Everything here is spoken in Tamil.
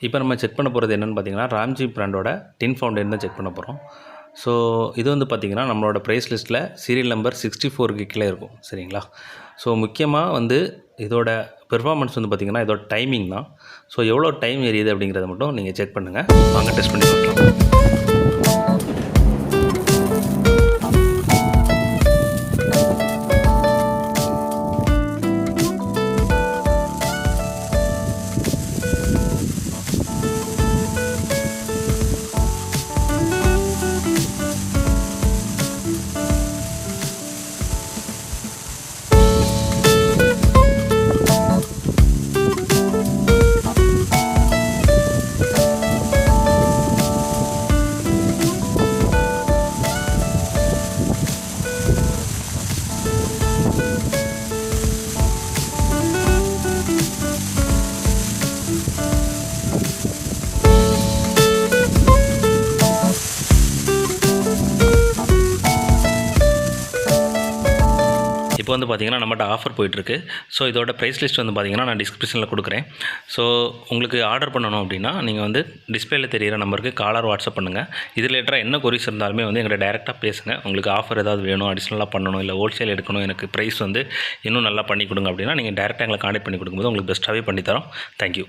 இப்போ நம்ம செக் பண்ண போகிறது என்னென்னு பார்த்தீங்கன்னா, ராம்ஜி பிராண்டோட டின் ஃபவுண்டைன் தான் செக் பண்ண போகிறோம். ஸோ இது வந்து பார்த்திங்கன்னா, நம்மளோட ப்ரைஸ் லிஸ்ட்டில் சீரியல் நம்பர் 64க்கு கீழே இருக்கும். சரிங்களா? ஸோ முக்கியமாக வந்து இதோட பெர்ஃபார்மன்ஸ் வந்து பார்த்திங்கன்னா, இதோட டைமிங் தான். ஸோ எவ்வளோ டைம் எரியுது அப்படிங்கிறத மட்டும் நீங்கள் செக் பண்ணுங்கள். வாங்க டெஸ்ட் பண்ணி பார்க்கலாம். இப்போ வந்து பார்த்திங்கன்னா நம்மகிட்ட ஆஃபர் போயிட்டுருக்கு. ஸோ இதோட ப்ரைஸ் லிஸ்ட் வந்து பார்த்திங்கன்னா நான் டிஸ்கிரிப்ஷனில் கொடுக்குறேன். ஸோ உங்களுக்கு ஆர்டர் பண்ணணும் அப்படின்னா நீங்கள் வந்து டிஸ்பிளேல தெரியிற நம்பருக்கு காலர் வாட்ஸ்அப் பண்ணுங்கள். இது ரிலேட்டடாக என்ன கொரிஸ் இருந்தாலுமே வந்து எங்கள்கிட்ட டேரெக்டாக பேசுங்க. உங்களுக்கு ஆஃபர் ஏதாவது வேணும், அடிஷ்னலாக பண்ணணும், இல்லை ஹோல்சேல் எடுக்கணும், எனக்கு ப்ரைஸ் வந்து இன்னும் நல்லா பண்ணி கொடுங்க அப்படின்னா நீங்கள் டேரெக்டாக எங்களை கான்டெக்ட் பண்ணி கொடுக்கும்போது உங்களுக்கு பெஸ்ட்டாகவே பண்ணித்தரோம். தேங்க்யூ.